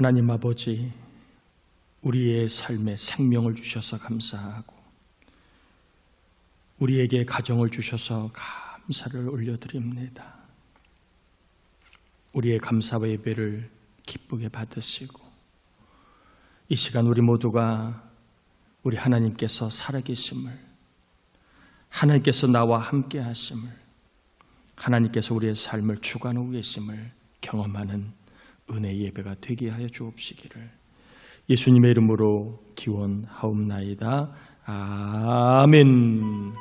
하나님 아버지, 우리의 삶에 생명을 주셔서 감사하고 우리에게 가정을 주셔서 감사를 올려드립니다. 우리의 감사와 예배를 기쁘게 받으시고 이 시간 우리 모두가 우리 하나님께서 살아계심을, 하나님께서 나와 함께 하심을, 하나님께서 우리의 삶을 주관하고 계심을 경험하는 은혜 예배가 되게 하여 주옵시기를 예수님의 이름으로 기원하옵나이다. 아멘.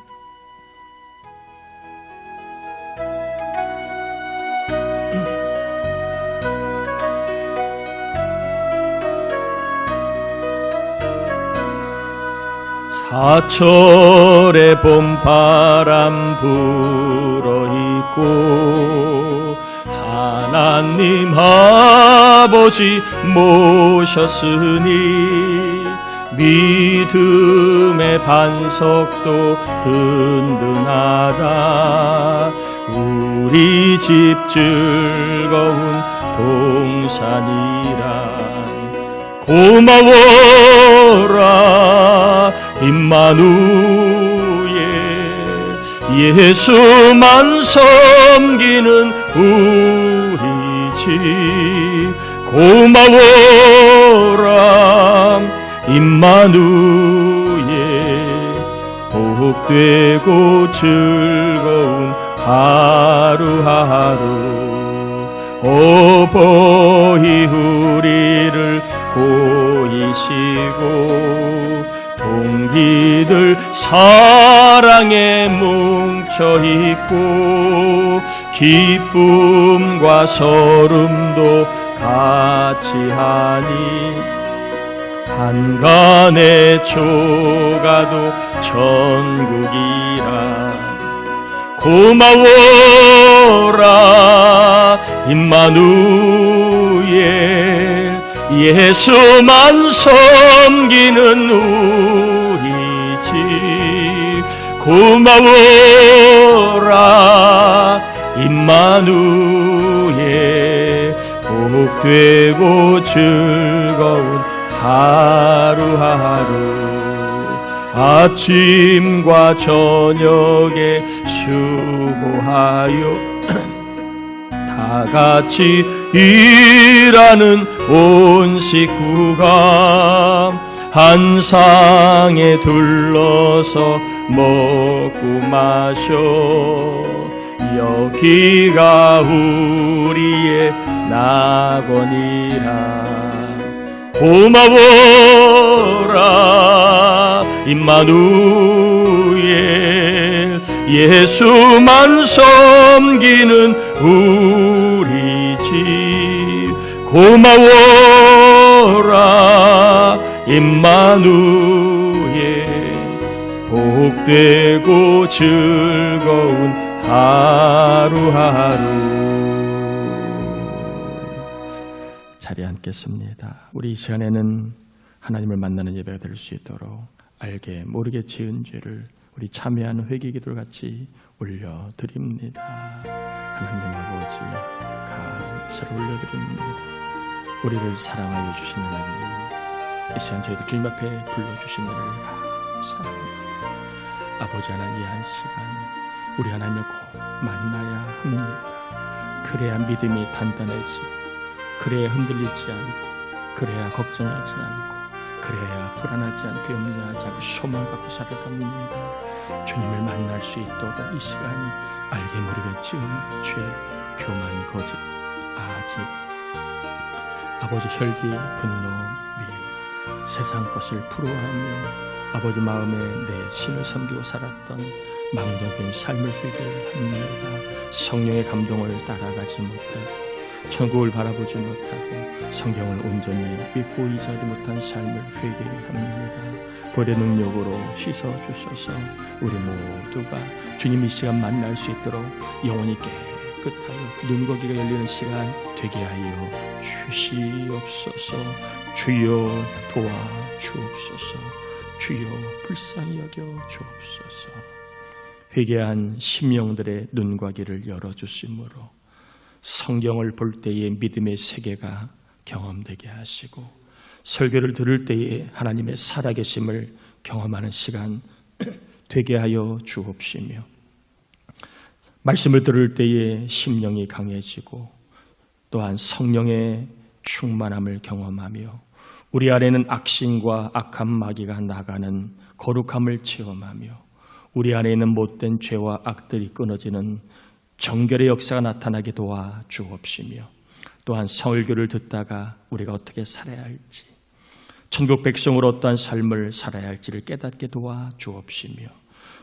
사철의 봄바람 불어있고 하나님 아버지 모셨으니 믿음의 반석도 든든하다. 우리 집 즐거운 동산이란 고마워라 임마누엘, 예수만 섬기는 우리 집 고마워라 임마누엘, 복되고 즐거운 하루하루 어버이 우리를 고이시고 동기들 사랑에 뭉쳐있고 기쁨과 서름도 같이 하니 한간의 조가도 천국이라. 고마워라 임마누엘, 예수만 섬기는 우리 집 고마워라 임마누엘, 복되고 즐거운 하루하루 아침과 저녁에 수고하여 다 같이 일하는 온 식구가 한 상에 둘러서 먹고 마셔. 여기가 우리의 낙원이라. 고마워라 임마누엘, 예수만 섬기는 우리 집 고마워라 임마누엘, 복되고 즐거운 하루하루. 자리에 앉겠습니다. 우리 이 시간에는 하나님을 만나는 예배가 될 수 있도록 알게 모르게 지은 죄를 우리 참회하는 회개기도를 같이 올려드립니다. 하나님 아버지, 감사를 올려드립니다. 우리를 사랑하여 주신 하나님, 이 시간 저희들 주님 앞에 불러주신 은혜를 감사합니다. 아버지 하나님, 이 한 시간 우리 하나님을 꼭 만나야 합니다. 그래야 믿음이 단단해지고, 그래야 흔들리지 않고, 그래야 걱정하지 않고, 그래야 불안하지 않고 염려하지 않고 소망을 갖고 살아갑니다. 주님을 만날 수 있도록 이 시간이 알게 모르게 지은 죄, 교만, 거짓, 아집, 아버지 혈기, 분노, 미움, 세상 것을 부러워하며 아버지 마음에 내 신을 섬기고 살았던 망령된 삶을 회개합니다. 성령의 감동을 따라가지 못하고 천국을 바라보지 못하고 성경을 온전히 믿고 의지하지 못한 삶을 회개합니다. 벌의 능력으로 씻어주셔서 우리 모두가 주님 이 시간 만날 수 있도록 영혼이 깨끗하여 눈거기가 열리는 시간 되게 하여 주시옵소서. 주여 도와주옵소서. 주여 불쌍히 여겨 주옵소서. 회개한 심령들의 눈과 귀를 열어주심으로 성경을 볼 때의 믿음의 세계가 경험되게 하시고 설교를 들을 때에 하나님의 살아계심을 경험하는 시간 되게 하여 주옵시며 말씀을 들을 때에 심령이 강해지고 또한 성령의 충만함을 경험하며 우리 안에는 악신과 악한 마귀가 나가는 거룩함을 체험하며 우리 안에 있는 못된 죄와 악들이 끊어지는 정결의 역사가 나타나게 도와 주옵시며 또한 설교를 듣다가 우리가 어떻게 살아야 할지 천국 백성으로 어떠한 삶을 살아야 할지를 깨닫게 도와 주옵시며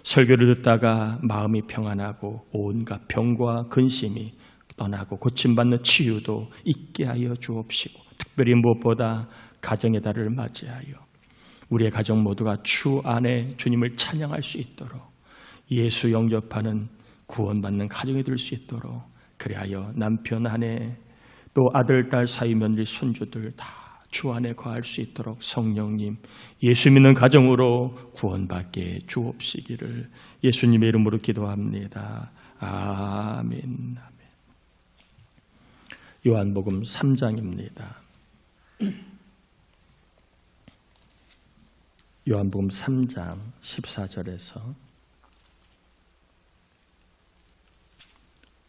설교를 듣다가 마음이 평안하고 온갖 병과 근심이 떠나고 고침받는 치유도 있게 하여 주옵시고 특별히 무엇보다 가정의 달을 맞이하여 우리의 가정 모두가 주 안에 주님을 찬양할 수 있도록 예수 영접하는 구원받는 가정이 될 수 있도록 그리하여 남편 아내 또 아들 딸 사위 며느리 손주들 다 주 안에 거할 수 있도록 성령님 예수 믿는 가정으로 구원받게 주옵시기를 예수님의 이름으로 기도합니다. 아멘. 요한복음 3장입니다. 요한복음 3장 14절에서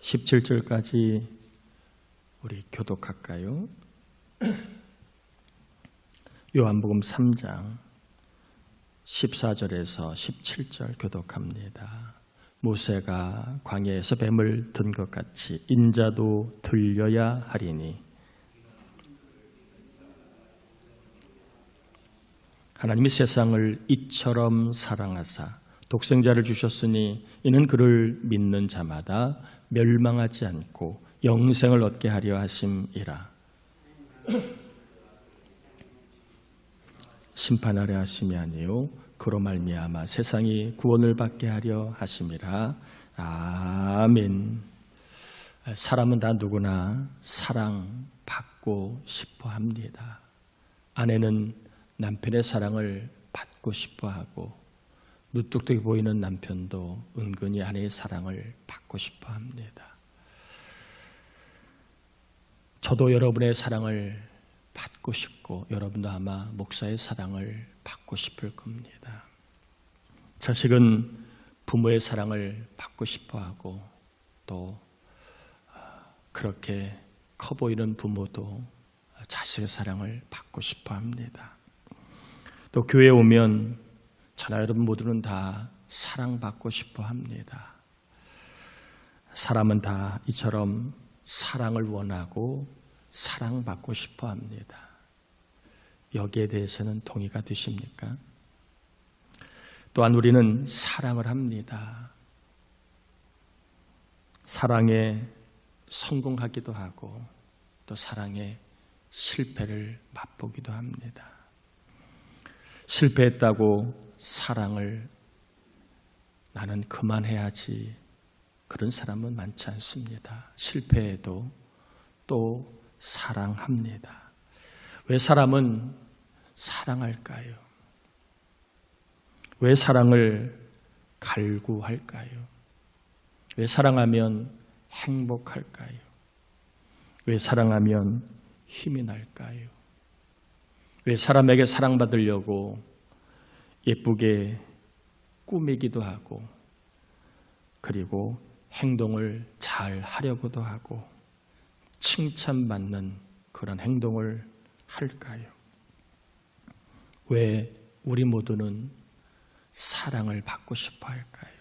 17절까지 우리 교독할까요? 요한복음 3장 14절에서 17절 교독합니다. 모세가 광야에서 뱀을 든 것 같이 인자도 들려야 하리니 하나님이 세상을 이처럼 사랑하사 독생자를 주셨으니 이는 그를 믿는 자마다 멸망하지 않고 영생을 얻게 하려 하심이라. 심판하려 하심이 아니요 그로 말미암아 세상이 구원을 받게 하려 하심이라. 아멘. 사람은 다 누구나 사랑받고 싶어 합니다. 아내는 남편의 사랑을 받고 싶어 하고 무뚝뚝해 보이는 남편도 은근히 아내의 사랑을 받고 싶어 합니다. 저도 여러분의 사랑을 받고 싶고 여러분도 아마 목사의 사랑을 받고 싶을 겁니다. 자식은 부모의 사랑을 받고 싶어 하고 또 그렇게 커 보이는 부모도 자식의 사랑을 받고 싶어 합니다. 또 교회에 오면 저나 여러분 모두는 다 사랑받고 싶어 합니다. 사람은 다 이처럼 사랑을 원하고 사랑받고 싶어 합니다. 여기에 대해서는 동의가 되십니까? 또한 우리는 사랑을 합니다. 사랑에 성공하기도 하고 또 사랑에 실패를 맛보기도 합니다. 실패했다고 사랑을 나는 그만해야지 그런 사람은 많지 않습니다. 실패해도 또 사랑합니다. 왜 사람은 사랑할까요? 왜 사랑을 갈구할까요? 왜 사랑하면 행복할까요? 왜 사랑하면 힘이 날까요? 왜 사람에게 사랑받으려고 예쁘게 꾸미기도 하고 그리고 행동을 잘 하려고도 하고 칭찬받는 그런 행동을 할까요? 왜 우리 모두는 사랑을 받고 싶어 할까요?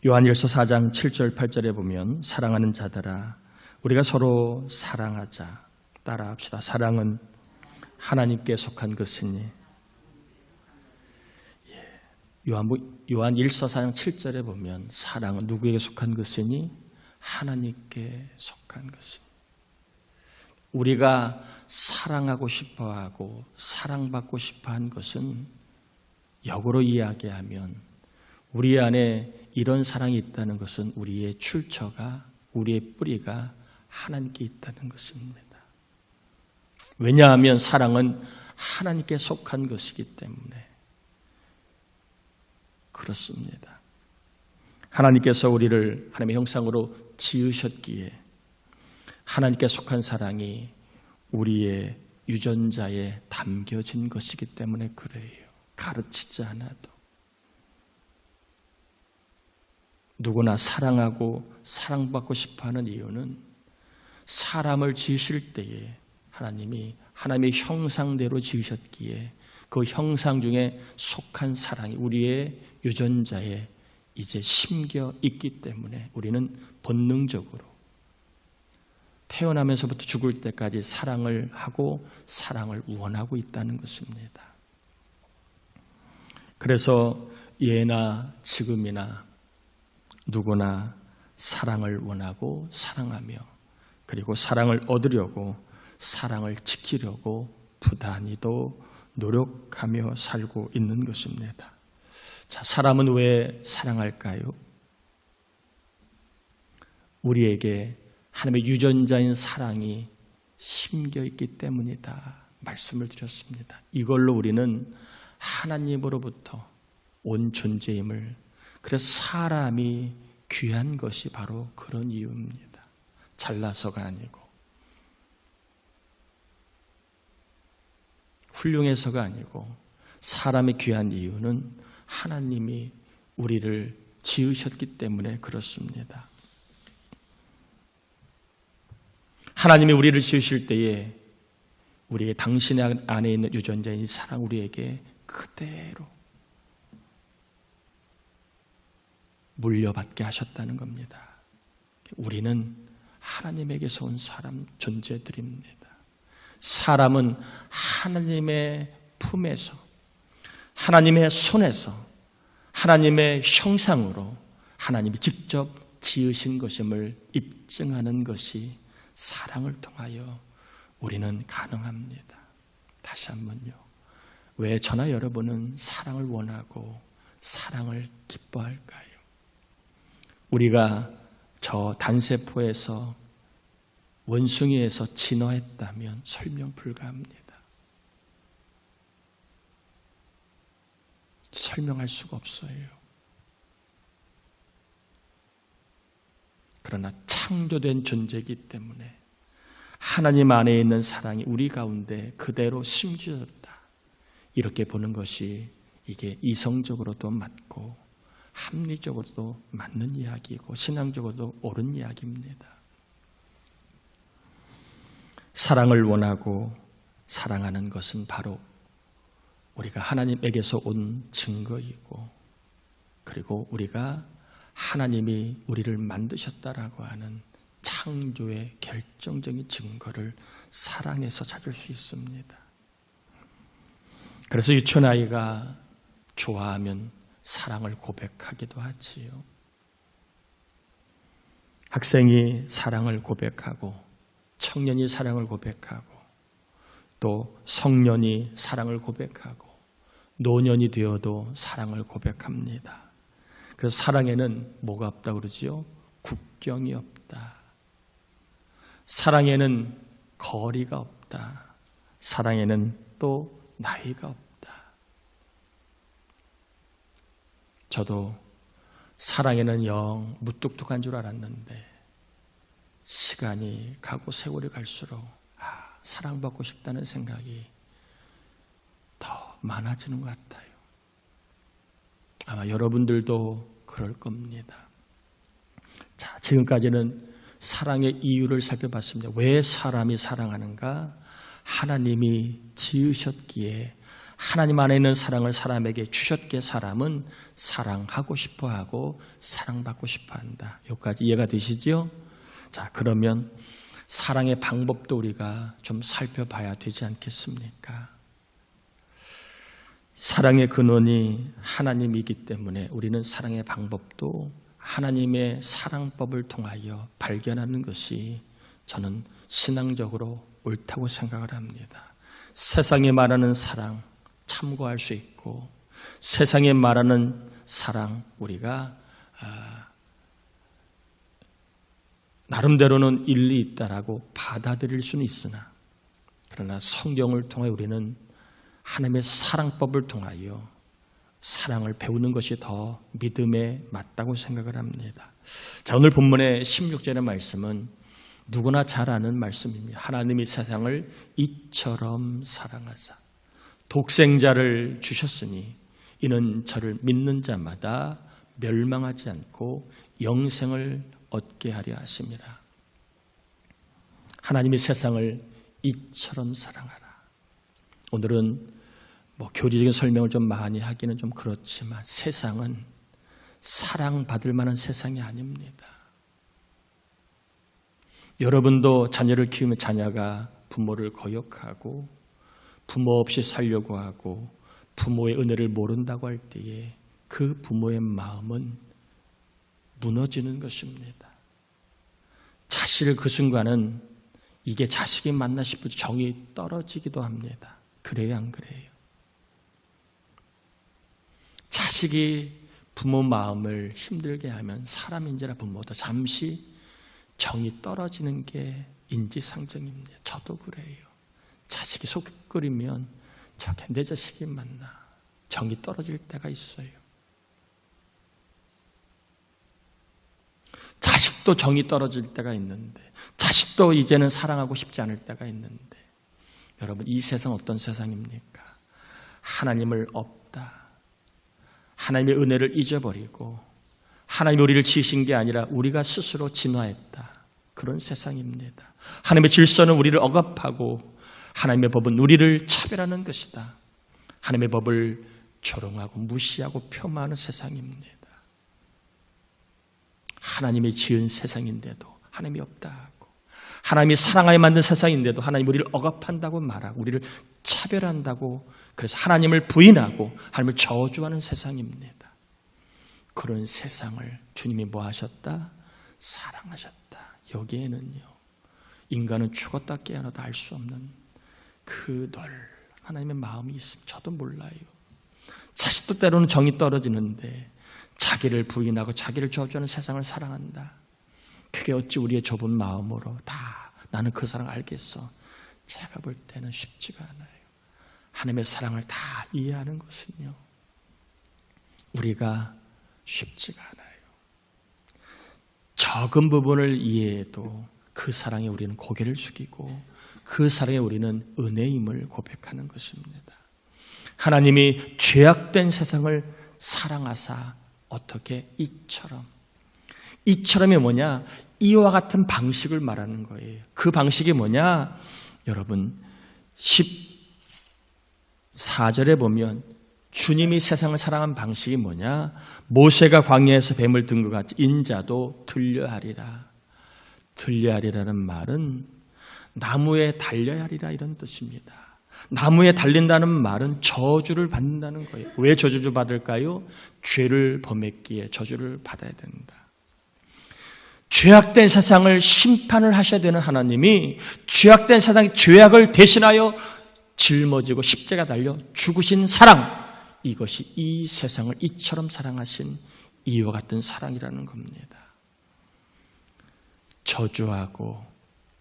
요한일서 4장 7절 8절에 보면 사랑하는 자들아 우리가 서로 사랑하자. 따라합시다. 사랑은 하나님께 속한 것이니. 요한 1서 4장 7절에 보면 사랑은 누구에게 속한 것이니? 하나님께 속한 것이니. 우리가 사랑하고 싶어하고 사랑받고 싶어한 것은 역으로 이야기하면 우리 안에 이런 사랑이 있다는 것은 우리의 출처가 우리의 뿌리가 하나님께 있다는 것입니다. 왜냐하면 사랑은 하나님께 속한 것이기 때문에 그렇습니다. 하나님께서 우리를 하나님의 형상으로 지으셨기에 하나님께 속한 사랑이 우리의 유전자에 담겨진 것이기 때문에 그래요. 가르치지 않아도. 누구나 사랑하고 사랑받고 싶어하는 이유는 사람을 지으실 때에 하나님이 하나님의 형상대로 지으셨기에 그 형상 중에 속한 사랑이 우리의 유전자에 이제 심겨 있기 때문에 우리는 본능적으로 태어나면서부터 죽을 때까지 사랑을 하고 사랑을 원하고 있다는 것입니다. 그래서 예나 지금이나 누구나 사랑을 원하고 사랑하며 그리고 사랑을 얻으려고 사랑을 지키려고 부단히도 노력하며 살고 있는 것입니다. 자, 사람은 왜 사랑할까요? 우리에게 하나님의 유전자인 사랑이 심겨 있기 때문이다 말씀을 드렸습니다. 이걸로 우리는 하나님으로부터 온 존재임을, 그래서 사람이 귀한 것이 바로 그런 이유입니다. 잘나서가 아니고 훌륭해서가 아니고 사람이 귀한 이유는 하나님이 우리를 지으셨기 때문에 그렇습니다. 하나님이 우리를 지으실 때에 우리의 당신의 안에 있는 유전자인 사랑 우리에게 그대로 물려받게 하셨다는 겁니다. 우리는 하나님에게서 온 사람 존재들입니다. 사람은 하나님의 품에서, 하나님의 손에서, 하나님의 형상으로 하나님이 직접 지으신 것임을 입증하는 것이 사랑을 통하여 우리는 가능합니다. 다시 한번요. 왜 저나 여러분은 사랑을 원하고 사랑을 기뻐할까요? 우리가 저 단세포에서 원숭이에서 진화했다면 설명 불가합니다. 설명할 수가 없어요. 그러나 창조된 존재이기 때문에 하나님 안에 있는 사랑이 우리 가운데 그대로 심겨졌다. 이렇게 보는 것이 이게 이성적으로도 맞고 합리적으로도 맞는 이야기이고 신앙적으로도 옳은 이야기입니다. 사랑을 원하고 사랑하는 것은 바로 우리가 하나님에게서 온 증거이고 그리고 우리가 하나님이 우리를 만드셨다라고 하는 창조의 결정적인 증거를 사랑에서 찾을 수 있습니다. 그래서 유치원아이가 좋아하면 사랑을 고백하기도 하지요. 학생이 사랑을 고백하고 청년이 사랑을 고백하고 또 성년이 사랑을 고백하고 노년이 되어도 사랑을 고백합니다. 그래서 사랑에는 뭐가 없다고 그러지요? 국경이 없다. 사랑에는 거리가 없다. 사랑에는 또 나이가 없다. 저도 사랑에는 영 무뚝뚝한 줄 알았는데 시간이 가고 세월이 갈수록 사랑받고 싶다는 생각이 더 많아지는 것 같아요. 아마 여러분들도 그럴 겁니다. 자, 지금까지는 사랑의 이유를 살펴봤습니다. 왜 사람이 사랑하는가? 하나님이 지으셨기에 하나님 안에 있는 사랑을 사람에게 주셨기에 사람은 사랑하고 싶어하고 사랑받고 싶어한다. 여기까지 이해가 되시죠? 자, 그러면 사랑의 방법도 우리가 좀 살펴봐야 되지 않겠습니까? 사랑의 근원이 하나님이기 때문에 우리는 사랑의 방법도 하나님의 사랑법을 통하여 발견하는 것이 저는 신앙적으로 옳다고 생각을 합니다. 세상에 말하는 사랑 참고할 수 있고 세상에 말하는 사랑 우리가 나름대로는 일리 있다라고 받아들일 수는 있으나 그러나 성경을 통해 우리는 하나님의 사랑법을 통하여 사랑을 배우는 것이 더 믿음에 맞다고 생각을 합니다. 자, 오늘 본문의 16절의 말씀은 누구나 잘 아는 말씀입니다. 하나님이 세상을 이처럼 사랑하사 독생자를 주셨으니 이는 저를 믿는 자마다 멸망하지 않고 영생을 얻게 하려 하심이라. 하나님이 세상을 이처럼 사랑하라. 오늘은 교리적인 설명을 좀 많이 하기는 좀 그렇지만 세상은 사랑받을 만한 세상이 아닙니다. 여러분도 자녀를 키우면 자녀가 부모를 거역하고 부모 없이 살려고 하고 부모의 은혜를 모른다고 할 때에 그 부모의 마음은 무너지는 것입니다. 자식을 그 순간은 이게 자식이 맞나 싶어 정이 떨어지기도 합니다. 그래요, 안 그래요? 자식이 부모 마음을 힘들게 하면 사람인지라 부모도 잠시 정이 떨어지는 게 인지상정입니다. 저도 그래요. 자식이 속 끓이면 저게 내 자식이 맞나 정이 떨어질 때가 있어요. 자식도 정이 떨어질 때가 있는데 자식도 이제는 사랑하고 싶지 않을 때가 있는데 여러분 이 세상 어떤 세상입니까? 하나님을 없다. 하나님의 은혜를 잊어버리고 하나님이 우리를 지으신 게 아니라 우리가 스스로 진화했다. 그런 세상입니다. 하나님의 질서는 우리를 억압하고 하나님의 법은 우리를 차별하는 것이다. 하나님의 법을 조롱하고 무시하고 폄하하는 세상입니다. 하나님이 지은 세상인데도 하나님이 없다 하고 하나님이 사랑하여 만든 세상인데도 하나님이 우리를 억압한다고 말하고 우리를 차별한다고 그래서 하나님을 부인하고 하나님을 저주하는 세상입니다. 그런 세상을 주님이 뭐 하셨다? 사랑하셨다. 여기에는요 인간은 죽었다 깨어나도 알 수 없는 그 하나님의 마음이 있습니다. 저도 몰라요. 자식도 때로는 정이 떨어지는데 자기를 부인하고 자기를 저주하는 세상을 사랑한다. 그게 어찌 우리의 좁은 마음으로 다 나는 그 사랑 알겠어. 제가 볼 때는 쉽지가 않아요. 하나님의 사랑을 다 이해하는 것은요 우리가 쉽지가 않아요. 적은 부분을 이해해도 그 사랑에 우리는 고개를 숙이고 그 사랑에 우리는 은혜임을 고백하는 것입니다. 하나님이 죄악된 세상을 사랑하사 어떻게 이처럼이 뭐냐? 이와 같은 방식을 말하는 거예요. 그 방식이 뭐냐? 여러분 14절에 보면 주님이 세상을 사랑한 방식이 뭐냐? 모세가 광야에서 뱀을 든 것 같이 인자도 들려하리라. 들려하리라는 말은 나무에 달려야 하리라 이런 뜻입니다. 나무에 달린다는 말은 저주를 받는다는 거예요. 왜 저주를 받을까요? 죄를 범했기에 저주를 받아야 된다. 죄악된 세상을 심판을 하셔야 되는 하나님이 죄악된 세상의 죄악을 대신하여 짊어지고 십자가 달려 죽으신 사랑, 이것이 이 세상을 이처럼 사랑하신 이와 같은 사랑이라는 겁니다. 저주하고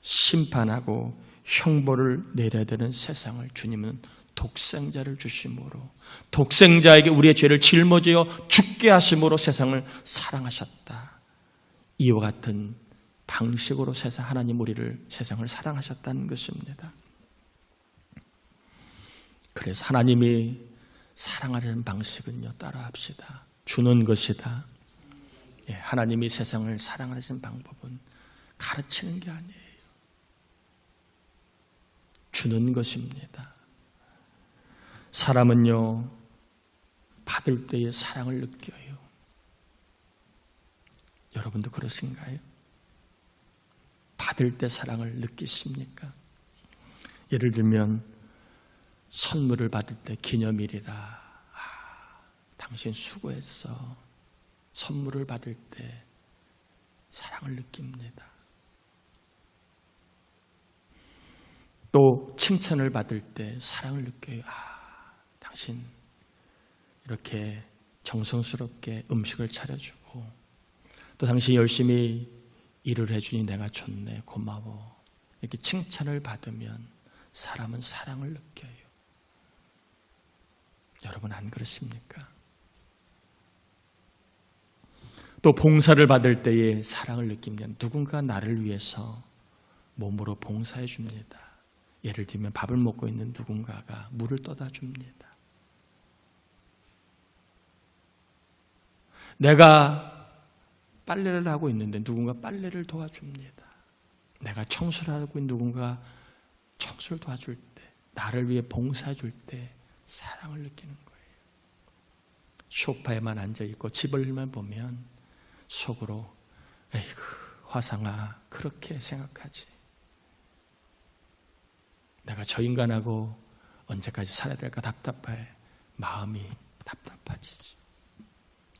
심판하고 형벌을 내려야 되는 세상을 주님은 독생자를 주심으로 독생자에게 우리의 죄를 짊어지어 죽게 하심으로 세상을 사랑하셨다. 이와 같은 방식으로 하나님 우리를 세상을 사랑하셨다는 것입니다. 그래서 하나님이 사랑하는 방식은요 따라합시다. 주는 것이다. 하나님이 세상을 사랑하시는 방법은 가르치는 게 아니에요. 주는 것입니다. 사람은요 받을 때의 사랑을 느껴요. 여러분도 그러신가요? 받을 때 사랑을 느끼십니까? 예를 들면 선물을 받을 때 기념일이라 당신 수고했어. 선물을 받을 때 사랑을 느낍니다. 또 칭찬을 받을 때 사랑을 느껴요. 당신 이렇게 정성스럽게 음식을 차려주고 또 당신이 열심히 일을 해주니 내가 좋네, 고마워. 이렇게 칭찬을 받으면 사람은 사랑을 느껴요. 여러분 안 그러십니까? 또 봉사를 받을 때에 사랑을 느끼면 누군가 나를 위해서 몸으로 봉사해 줍니다. 예를 들면 밥을 먹고 있는 누군가가 물을 떠다 줍니다. 내가 빨래를 하고 있는데 누군가 빨래를 도와줍니다. 내가 청소를 하고 있는 누군가 청소를 도와줄 때, 나를 위해 봉사해 줄 때 사랑을 느끼는 거예요. 소파에만 앉아있고 집을만 보면 속으로 에이구 화상아 그렇게 생각하지. 내가 저 인간하고 언제까지 살아야 될까 답답해. 마음이 답답해지지.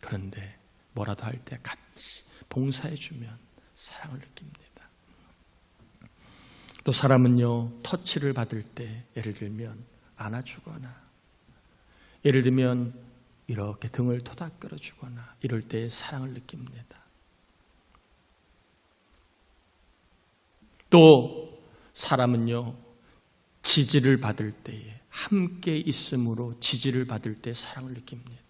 그런데 뭐라도 할 때 같이 봉사해주면 사랑을 느낍니다. 또 사람은요, 터치를 받을 때 예를 들면 안아주거나 예를 들면 이렇게 등을 토닥거려주거나 이럴 때 사랑을 느낍니다. 또 사람은요, 지지를 받을 때에 함께 있음으로 지지를 받을 때 사랑을 느낍니다.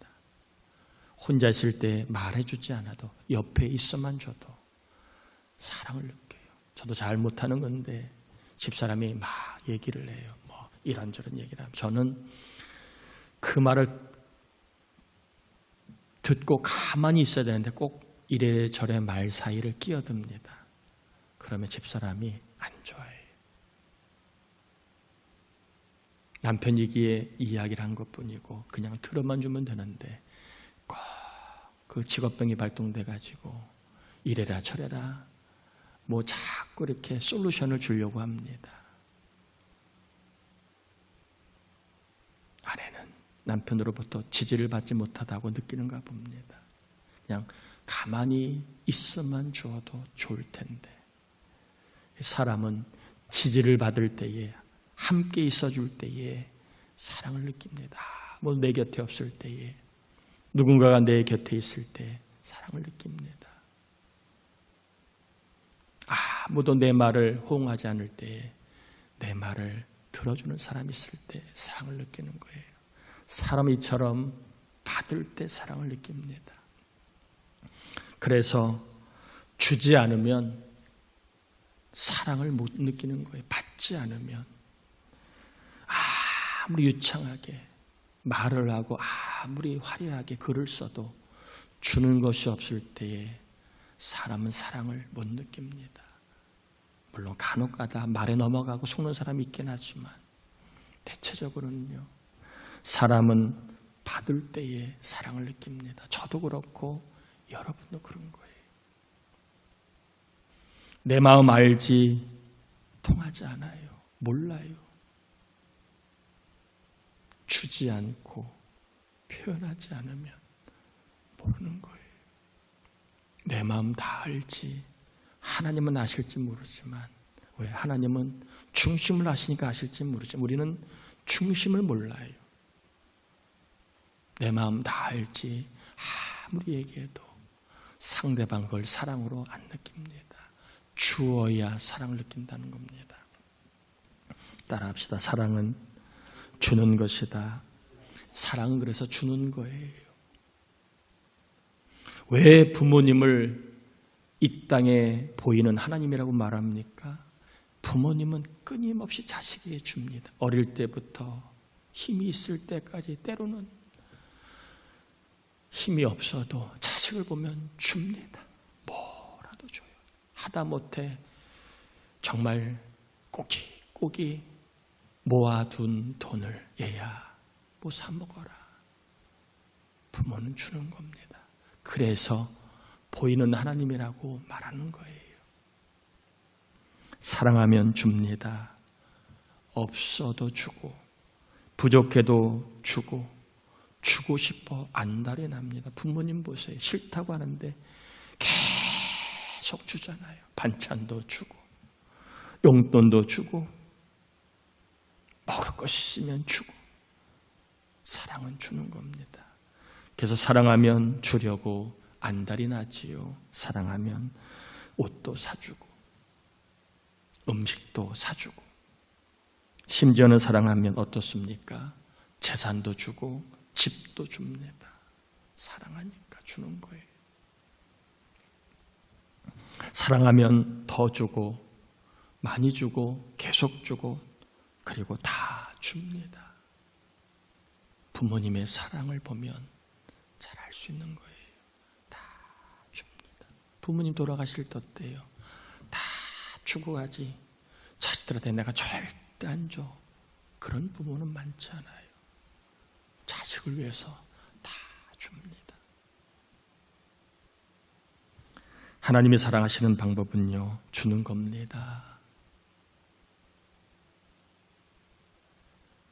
혼자 있을 때 말해주지 않아도 옆에 있어만 줘도 사랑을 느껴요. 저도 잘 못하는 건데 집사람이 막 얘기를 해요. 뭐 이런저런 얘기를 하면 저는 그 말을 듣고 가만히 있어야 되는데 꼭 이래저래 말 사이를 끼어듭니다. 그러면 집사람이 안 좋아해요. 남편이기에 이야기를 한 것뿐이고 그냥 들어만 주면 되는데 꼭 그 직업병이 발동돼가지고 이래라 저래라 뭐 자꾸 이렇게 솔루션을 주려고 합니다. 아내는 남편으로부터 지지를 받지 못하다고 느끼는가 봅니다. 그냥 가만히 있어만 주어도 좋을 텐데 사람은 지지를 받을 때에 함께 있어줄 때에 사랑을 느낍니다. 뭐 내 곁에 없을 때에 누군가가 내 곁에 있을 때 사랑을 느낍니다. 아무도 내 말을 호응하지 않을 때에 내 말을 들어주는 사람이 있을 때 사랑을 느끼는 거예요. 사람이 이처럼 받을 때 사랑을 느낍니다. 그래서 주지 않으면 사랑을 못 느끼는 거예요. 받지 않으면 아무리 유창하게 말을 하고 아무리 화려하게 글을 써도 주는 것이 없을 때에 사람은 사랑을 못 느낍니다. 물론 간혹가다 말에 넘어가고 속는 사람이 있긴 하지만 대체적으로는요, 사람은 받을 때에 사랑을 느낍니다. 저도 그렇고 여러분도 그런 거예요. 내 마음 알지 통하지 않아요. 몰라요. 주지 않고 표현하지 않으면 모르는 거예요. 내 마음 다 알지. 하나님은 아실지 모르지만 왜 하나님은 중심을 아시니까 아실지 모르지만 우리는 중심을 몰라요. 내 마음 다 알지 아무리 얘기해도 상대방 그걸 사랑으로 안 느낍니다. 주어야 사랑을 느낀다는 겁니다. 따라합시다. 사랑은 주는 것이다. 사랑은 그래서 주는 거예요. 왜 부모님을 이 땅에 보이는 하나님이라고 말합니까? 부모님은 끊임없이 자식에게 줍니다. 어릴 때부터 힘이 있을 때까지 때로는 힘이 없어도 자식을 보면 줍니다. 뭐라도 줘요. 하다못해 정말 꼬깃꼬깃 모아둔 돈을 얘야 뭐 사 먹어라. 부모는 주는 겁니다. 그래서 보이는 하나님이라고 말하는 거예요. 사랑하면 줍니다. 없어도 주고 부족해도 주고 주고 싶어 안달이 납니다. 부모님 보세요. 싫다고 하는데 계속 주잖아요. 반찬도 주고 용돈도 주고 먹을 것이 있으면 주고 사랑은 주는 겁니다. 그래서 사랑하면 주려고 안달이 나지요. 사랑하면 옷도 사주고 음식도 사주고 심지어는 사랑하면 어떻습니까? 재산도 주고 집도 줍니다. 사랑하니까 주는 거예요. 사랑하면 더 주고 많이 주고 계속 주고 그리고 다 줍니다. 부모님의 사랑을 보면 잘 알 수 있는 거예요. 다 줍니다. 부모님 돌아가실 때 어때요? 다 주고 가지. 자식들한테 내가 절대 안 줘. 그런 부모는 많지 않아요. 자식을 위해서 다 줍니다. 하나님이 사랑하시는 방법은요, 주는 겁니다.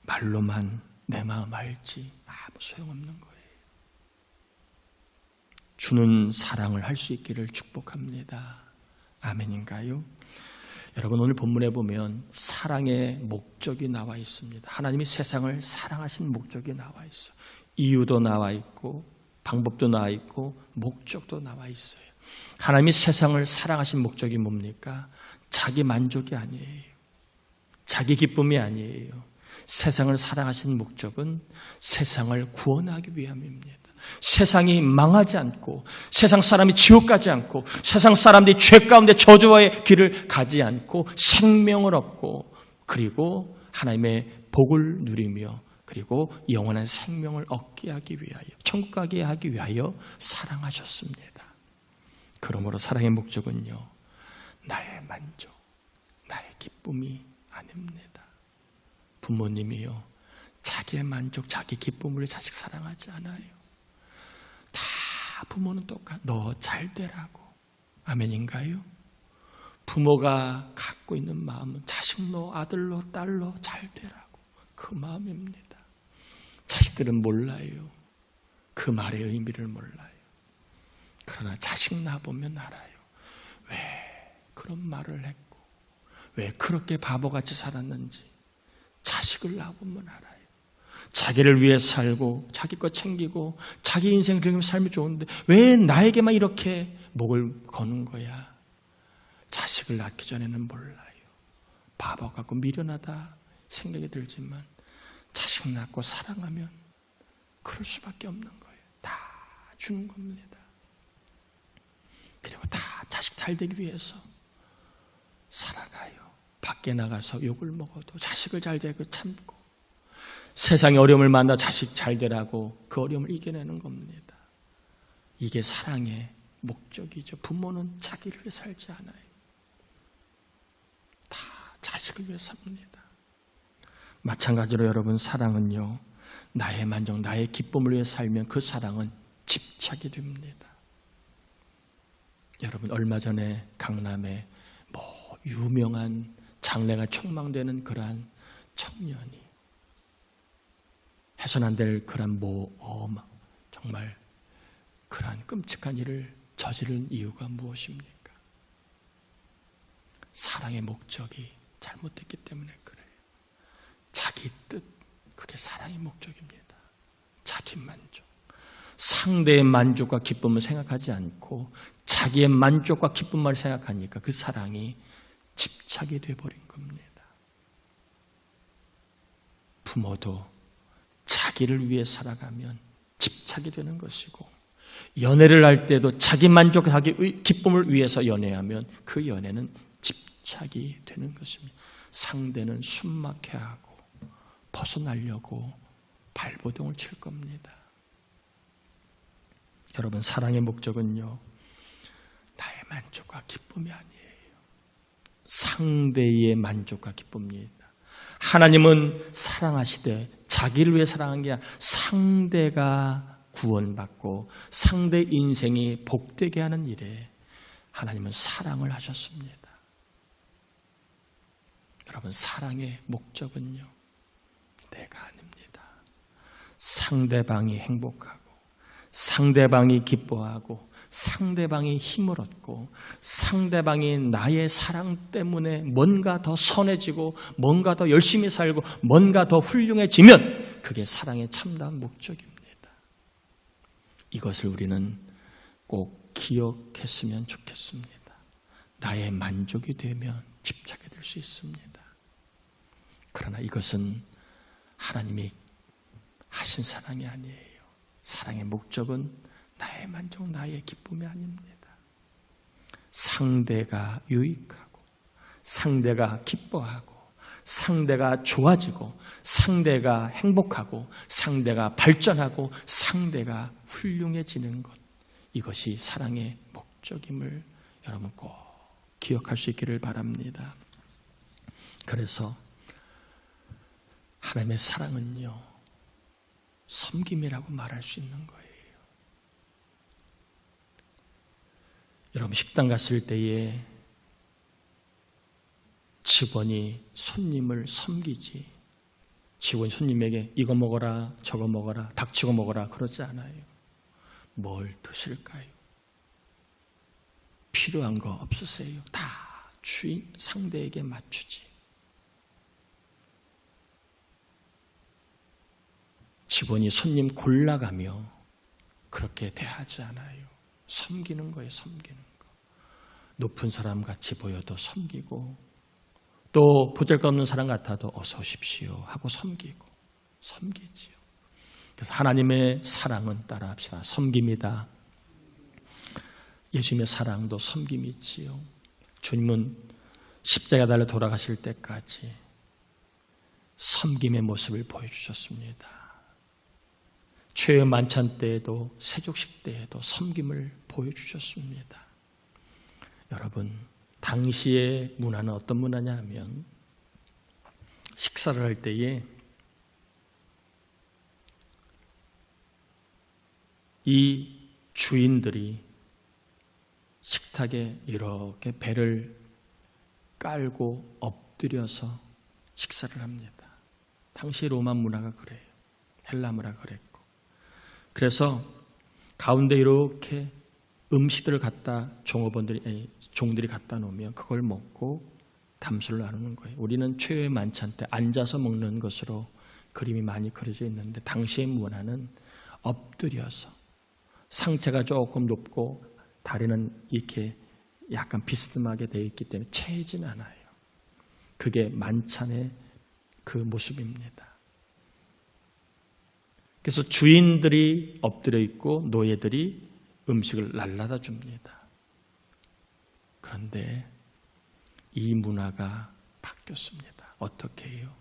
말로만 내 마음 알지 아무 소용없는 거예요. 주는 사랑을 할 수 있기를 축복합니다. 아멘인가요? 여러분, 오늘 본문에 보면 사랑의 목적이 나와 있습니다. 하나님이 세상을 사랑하신 목적이 나와 있어요. 이유도 나와 있고 방법도 나와 있고 목적도 나와 있어요. 하나님이 세상을 사랑하신 목적이 뭡니까? 자기 만족이 아니에요. 자기 기쁨이 아니에요. 세상을 사랑하신 목적은 세상을 구원하기 위함입니다. 세상이 망하지 않고 세상 사람이 지옥 가지 않고 세상 사람들이 죄 가운데 저주와의 길을 가지 않고 생명을 얻고 그리고 하나님의 복을 누리며 그리고 영원한 생명을 얻게 하기 위하여 천국 가게 하기 위하여 사랑하셨습니다. 그러므로 사랑의 목적은요, 나의 만족, 나의 기쁨이 아닙니다. 부모님이요, 자기의 만족, 자기 기쁨을 위해 자식 사랑하지 않아요. 다 부모는 똑같아. 너 잘 되라고. 아멘인가요? 부모가 갖고 있는 마음은 자식로, 아들로, 딸로 잘 되라고. 그 마음입니다. 자식들은 몰라요. 그 말의 의미를 몰라요. 그러나 자식 낳아보면 알아요. 왜 그런 말을 했고 왜 그렇게 바보같이 살았는지 자식을 낳아보면 알아요. 자기를 위해 살고 자기 것 챙기고 자기 인생 즐기며 삶이 좋은데 왜 나에게만 이렇게 목을 거는 거야. 자식을 낳기 전에는 몰라요. 바보 같고 미련하다 생각이 들지만 자식 낳고 사랑하면 그럴 수밖에 없는 거예요. 다 주는 겁니다. 그리고 다 자식 잘 되기 위해서 살아가요. 밖에 나가서 욕을 먹어도 자식을 잘 되고 참고 세상의 어려움을 만나 자식 잘 되라고 그 어려움을 이겨내는 겁니다. 이게 사랑의 목적이죠. 부모는 자기를 위해 살지 않아요. 다 자식을 위해 삽니다. 마찬가지로 여러분, 사랑은요, 나의 만족, 나의 기쁨을 위해 살면 그 사랑은 집착이 됩니다. 여러분, 얼마 전에 강남에 유명한 장래가 촉망되는 그러한 청년이 해서는 안 될 그러한 정말 그러한 끔찍한 일을 저지른 이유가 무엇입니까? 사랑의 목적이 잘못됐기 때문에 그래요. 자기 뜻, 그게 사랑의 목적입니다. 자기 만족. 상대의 만족과 기쁨을 생각하지 않고 자기의 만족과 기쁨만 생각하니까 그 사랑이 집착이 되어버린 겁니다. 부모도 자기를 위해 살아가면 집착이 되는 것이고 연애를 할 때도 자기 만족하기 기쁨을 위해서 연애하면 그 연애는 집착이 되는 것입니다. 상대는 숨막혀 하고 벗어나려고 발버둥을 칠 겁니다. 여러분, 사랑의 목적은요, 나의 만족과 기쁨이 아니에요. 상대의 만족과 기쁨입니다. 하나님은 사랑하시되 자기를 위해 사랑한 게 아니라 상대가 구원받고 상대 인생이 복되게 하는 일에 하나님은 사랑을 하셨습니다. 여러분, 사랑의 목적은요, 내가 아닙니다. 상대방이 행복하고 상대방이 기뻐하고 상대방이 힘을 얻고 상대방이 나의 사랑 때문에 뭔가 더 선해지고 뭔가 더 열심히 살고 뭔가 더 훌륭해지면 그게 사랑의 참다운 목적입니다. 이것을 우리는 꼭 기억했으면 좋겠습니다. 나의 만족이 되면 집착이 될 수 있습니다. 그러나 이것은 하나님이 하신 사랑이 아니에요. 사랑의 목적은 나의 만족, 나의 기쁨이 아닙니다. 상대가 유익하고 상대가 기뻐하고 상대가 좋아지고 상대가 행복하고 상대가 발전하고 상대가 훌륭해지는 것, 이것이 사랑의 목적임을 여러분 꼭 기억할 수 있기를 바랍니다. 그래서 하나님의 사랑은요, 섬김이라고 말할 수 있는 거예요. 여러분 식당 갔을 때에 직원이 손님을 섬기지, 직원이 손님에게 이거 먹어라 저거 먹어라 닥치고 먹어라 그러지 않아요. 뭘 드실까요? 필요한 거 없으세요? 다 주인 상대에게 맞추지. 직원이 손님 골라가며 그렇게 대하지 않아요. 섬기는 거예요. 섬기는 거. 높은 사람 같이 보여도 섬기고, 또 보잘것없는 사람 같아도 어서 오십시오 하고 섬기지요. 그래서 하나님의 사랑은 따라합시다. 섬김이다. 예수님의 사랑도 섬김이지요. 주님은 십자가 달려 돌아가실 때까지 섬김의 모습을 보여주셨습니다. 최후의 만찬 때에도 세족식 때에도 섬김을 보여주셨습니다. 여러분, 당시의 문화는 어떤 문화냐 하면 식사를 할 때에 이 주인들이 식탁에 이렇게 배를 깔고 엎드려서 식사를 합니다. 당시 로마 문화가 그래요. 헬라 문화가 그랬고. 그래서 가운데 이렇게 음식들을 갖다 종들이 갖다 놓으면 그걸 먹고 담소를 나누는 거예요. 우리는 최후의 만찬 때 앉아서 먹는 것으로 그림이 많이 그려져 있는데, 당시의 문화는 엎드려서 상체가 조금 높고 다리는 이렇게 약간 비스듬하게 되어 있기 때문에 채이진 않아요. 그게 만찬의 그 모습입니다. 그래서 주인들이 엎드려 있고 노예들이 음식을 날라다 줍니다. 그런데 이 문화가 바뀌었습니다. 어떻게 해요?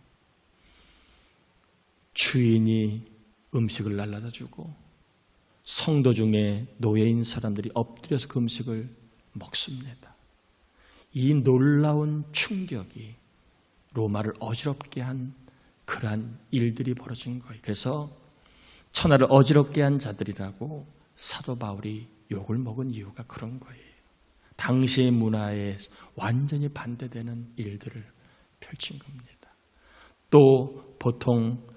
주인이 음식을 날라다 주고 성도 중에 노예인 사람들이 엎드려서 그 음식을 먹습니다. 이 놀라운 충격이 로마를 어지럽게 한 그러한 일들이 벌어진 거예요. 그래서 천하를 어지럽게 한 자들이라고 사도 바울이 욕을 먹은 이유가 그런 거예요. 당시의 문화에 완전히 반대되는 일들을 펼친 겁니다. 또 보통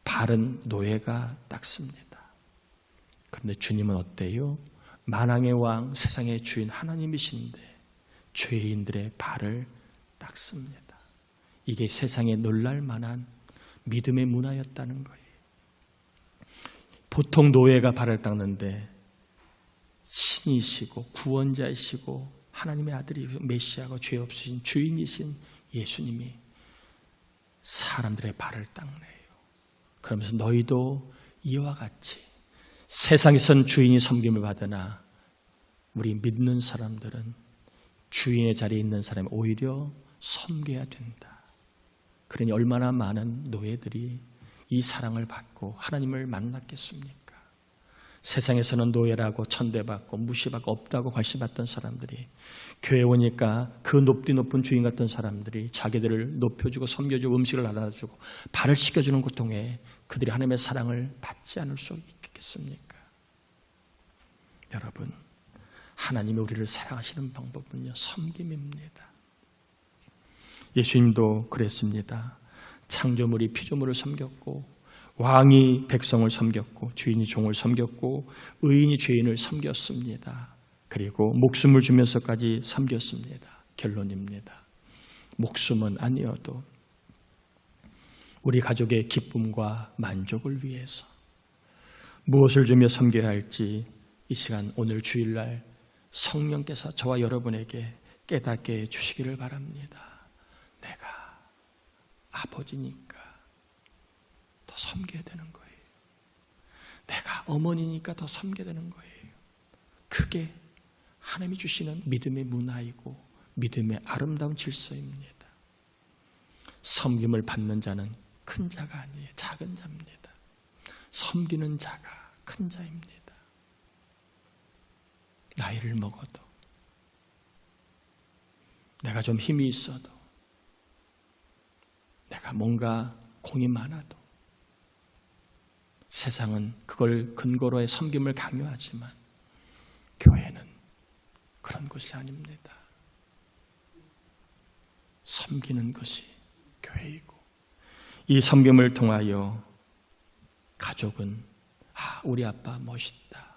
발은 노예가 닦습니다. 그런데 주님은 어때요? 만왕의 왕, 세상의 주인 하나님이신데 죄인들의 발을 닦습니다. 이게 세상에 놀랄 만한 믿음의 문화였다는 거예요. 보통 노예가 발을 닦는데 신이시고 구원자이시고 하나님의 아들이 메시아고 죄 없으신 주인이신 예수님이 사람들의 발을 닦네요. 그러면서 너희도 이와 같이 세상에선 주인이 섬김을 받으나 우리 믿는 사람들은 주인의 자리에 있는 사람이 오히려 섬겨야 된다. 그러니 얼마나 많은 노예들이 이 사랑을 받고 하나님을 만났겠습니까? 세상에서는 노예라고 천대받고 무시받고 없다고 관심받던 사람들이 교회 오니까 그 높은 주인 같은 사람들이 자기들을 높여주고 섬겨주고 음식을 나눠주고 발을 씻겨주는 고통에 그들이 하나님의 사랑을 받지 않을 수 있겠습니까? 여러분, 하나님이 우리를 사랑하시는 방법은요, 섬김입니다. 예수님도 그랬습니다. 창조물이 피조물을 섬겼고 왕이 백성을 섬겼고 주인이 종을 섬겼고 의인이 죄인을 섬겼습니다. 그리고 목숨을 주면서까지 섬겼습니다. 결론입니다. 목숨은 아니어도 우리 가족의 기쁨과 만족을 위해서 무엇을 주며 섬겨야 할지 이 시간 오늘 주일날 성령께서 저와 여러분에게 깨닫게 해주시기를 바랍니다. 내가 아버지니까 더 섬겨야 되는 거예요. 내가 어머니니까 더 섬겨야 되는 거예요. 그게 하나님이 주시는 믿음의 문화이고 믿음의 아름다운 질서입니다. 섬김을 받는 자는 큰 자가 아니에요. 작은 자입니다. 섬기는 자가 큰 자입니다. 나이를 먹어도, 내가 좀 힘이 있어도, 내가 뭔가 공이 많아도, 세상은 그걸 근거로 해 섬김을 강요하지만 교회는 그런 것이 아닙니다. 섬기는 것이 교회이고, 이 섬김을 통하여 가족은 우리 아빠 멋있다,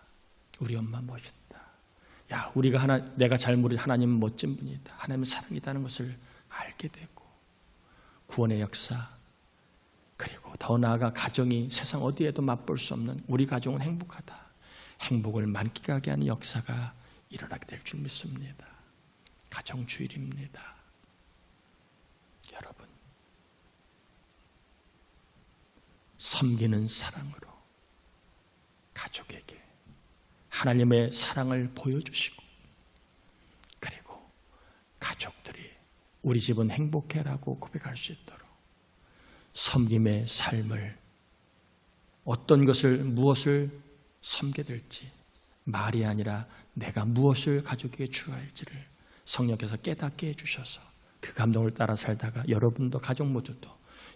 우리 엄마 멋있다, 내가 잘 모르는 하나님은 멋진 분이다, 하나님은 사랑이다는 것을 알게 되고, 구원의 역사, 그리고 더 나아가 가정이 세상 어디에도 맛볼 수 없는 우리 가정은 행복하다, 행복을 만끽하게 하는 역사가 일어나게 될 줄 믿습니다. 가정주일입니다. 여러분, 섬기는 사랑으로 가족에게 하나님의 사랑을 보여주시고, 그리고 가족들이 우리 집은 행복해라고 고백할 수 있도록 섬김의 삶을, 어떤 것을 무엇을 섬게 될지, 말이 아니라 내가 무엇을 가족에게 주어야 할지를 성령께서 깨닫게 해주셔서 그 감동을 따라 살다가 여러분도 가족 모두도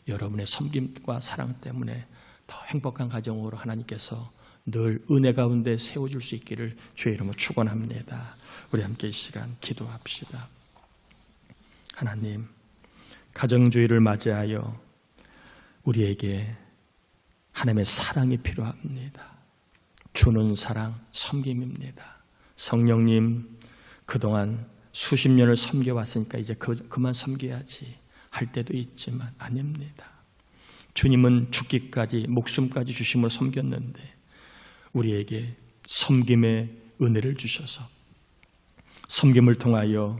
여러분의 섬김과 사랑 때문에 더 행복한 가정으로 하나님께서 늘 은혜 가운데 세워줄 수 있기를 주의 이름으로 축원합니다. 우리 함께 이 시간 기도합시다. 하나님, 가정주의를 맞이하여 우리에게 하나님의 사랑이 필요합니다. 주는 사랑, 섬김입니다. 성령님, 그동안 수십 년을 섬겨왔으니까 이제 그만 섬겨야지 할 때도 있지만 아닙니다. 주님은 죽기까지, 목숨까지 주심으로 섬겼는데 우리에게 섬김의 은혜를 주셔서 섬김을 통하여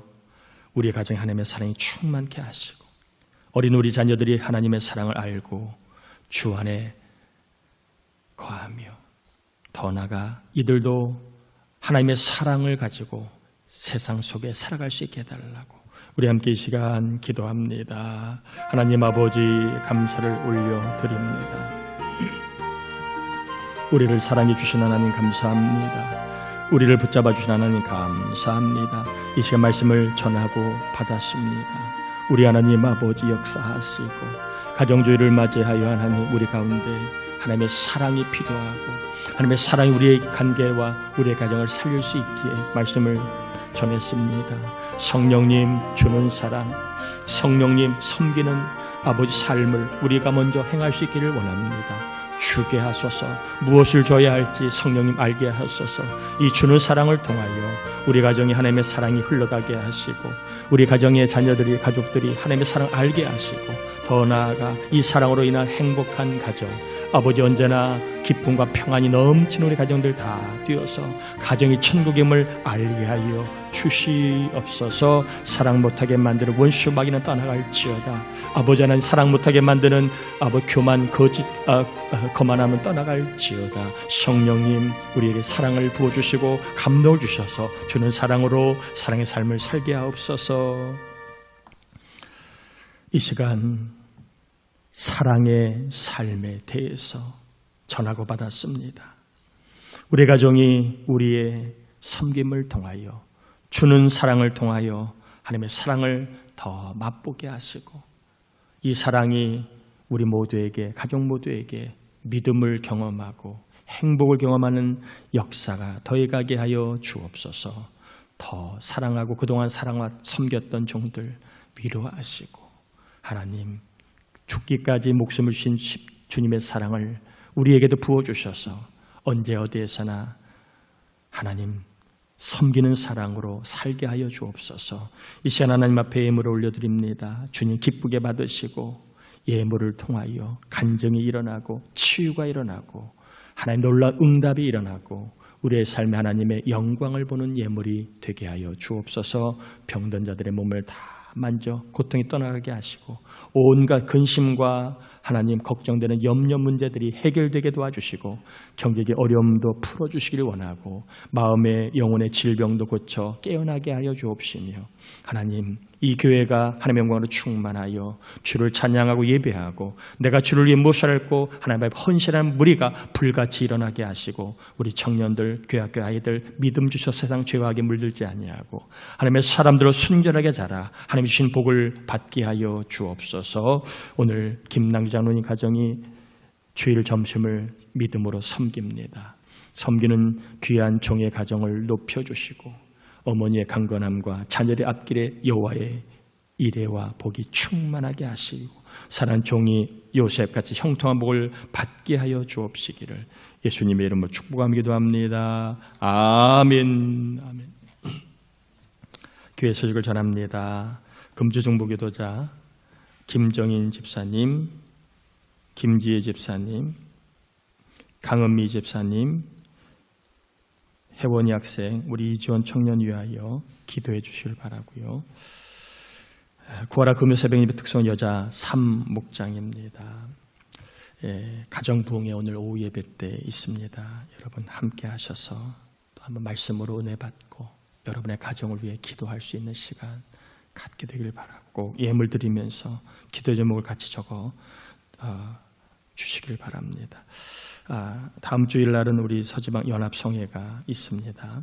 우리 가정에 하나님의 사랑이 충만케 하시고, 어린 우리 자녀들이 하나님의 사랑을 알고 주 안에 거하며, 더 나아가 이들도 하나님의 사랑을 가지고 세상 속에 살아갈 수 있게 해달라고 우리 함께 이 시간 기도합니다. 하나님 아버지, 감사를 올려드립니다. 우리를 사랑해 주신 하나님 감사합니다. 우리를 붙잡아 주신 하나님 감사합니다. 이 시간 말씀을 전하고 받았습니다. 우리 하나님 아버지 역사하시고, 가정주의를 맞이하여 하나님 우리 가운데 하나님의 사랑이 필요하고, 하나님의 사랑이 우리의 관계와 우리의 가정을 살릴 수 있기에 말씀을 전했습니다. 성령님 주는 사랑, 성령님 섬기는 아버지 삶을 우리가 먼저 행할 수 있기를 원합니다. 주게 하소서. 무엇을 줘야 할지 성령님 알게 하소서. 이 주는 사랑을 통하여 우리 가정에 하나님의 사랑이 흘러가게 하시고, 우리 가정의 자녀들이, 가족들이 하나님의 사랑을 알게 하시고, 더 나아가 이 사랑으로 인한 행복한 가정, 아버지 언제나 기쁨과 평안이 넘치는 우리 가정들 다 뛰어서 가정이 천국임을 알게 하여 주시옵소서. 사랑 못하게 만드는 원수 마귀는 떠나갈지어다. 아버지 하나님, 사랑 못하게 만드는 교만, 거짓, 거만함은 떠나갈지어다. 성령님, 우리에게 사랑을 부어주시고 감동을 주셔서 주는 사랑으로 사랑의 삶을 살게 하옵소서. 이 시간 사랑의 삶에 대해서 전하고 받았습니다. 우리 가정이 우리의 섬김을 통하여, 주는 사랑을 통하여 하나님의 사랑을 더 맛보게 하시고, 이 사랑이 우리 모두에게, 가족 모두에게 믿음을 경험하고 행복을 경험하는 역사가 더해가게 하여 주옵소서. 더 사랑하고 그동안 사랑과 섬겼던 종들 위로하시고, 하나님 죽기까지 목숨을 주신 주님의 사랑을 우리에게도 부어주셔서 언제 어디에서나 하나님 섬기는 사랑으로 살게 하여 주옵소서. 이 시간 하나님 앞에 예물을 올려드립니다. 주님 기쁘게 받으시고 예물을 통하여 간증이 일어나고 치유가 일어나고 하나님 놀라운 응답이 일어나고 우리의 삶에 하나님의 영광을 보는 예물이 되게 하여 주옵소서. 병든 자들의 몸을 다 만져 고통이 떠나가게 하시고 온갖 근심과 하나님 걱정되는 염려 문제들이 해결되게 도와주시고 경제의 어려움도 풀어주시길 원하고 마음의 영혼의 질병도 고쳐 깨어나게 하여 주옵시며 하나님 이 교회가 하나님의 영광으로 충만하여 주를 찬양하고 예배하고 내가 주를 위해 무엇할고 하나님 앞에 헌신하는 무리가 불같이 일어나게 하시고 우리 청년들, 교회학교 아이들 믿음 주셔 세상 죄와 악에 물들지 아니하고 하나님의 사람들로 순결하게 자라 하나님 주신 복을 받게 하여 주옵소서. 오늘 김남기 장로님 가정이 주일 점심을 믿음으로 섬깁니다. 섬기는 귀한 종의 가정을 높여주시고 어머니의 강건함과 자녀의 앞길에 여호와의 이레와 복이 충만하게 하시고 사랑하는 종이 요셉같이 형통한 복을 받게 하여 주옵시기를 예수님의 이름으로 축복하며 기도합니다. 아멘. 아멘. 교회 소식을 전합니다. 금주중보기도자 김정인 집사님, 김지혜 집사님, 강은미 집사님, 혜원이 학생, 우리 이지원 청년 위하여 기도해 주시길 바라고요. 구하라 금요 새벽 예배 특성 여자 3목장입니다. 가정부흥회 오늘 오후 예배 때 있습니다. 여러분 함께 하셔서 또 한번 말씀으로 은혜 받고 여러분의 가정을 위해 기도할 수 있는 시간 갖게 되길 바라고 예물 드리면서 기도 제목을 같이 적어 주시길 바랍니다. 다음 주일날은 우리 서지방 연합성회가 있습니다.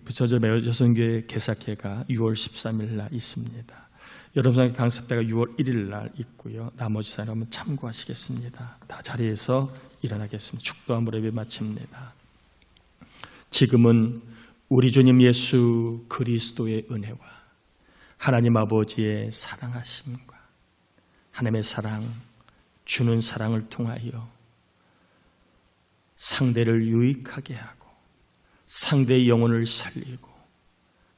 부처절 여성교회 개사회가 6월 13일 날 있습니다. 여러분의 강습대가 6월 1일 날 있고요. 나머지 사람은 참고하시겠습니다. 다 자리에서 일어나겠습니다. 축도함으로 예배 마칩니다. 지금은 우리 주님 예수 그리스도의 은혜와 하나님 아버지의 사랑하심과 하나님의 사랑, 주는 사랑을 통하여 상대를 유익하게 하고 상대의 영혼을 살리고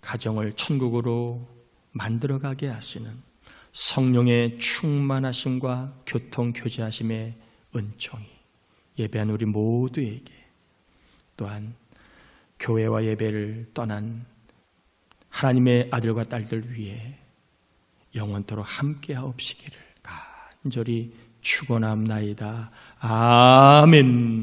가정을 천국으로 만들어가게 하시는 성령의 충만하심과 교통교제하심의 은총이 예배한 우리 모두에게 또한 교회와 예배를 떠난 하나님의 아들과 딸들 위해 영원토록 함께하옵시기를 간절히 축원합나이다. 아멘.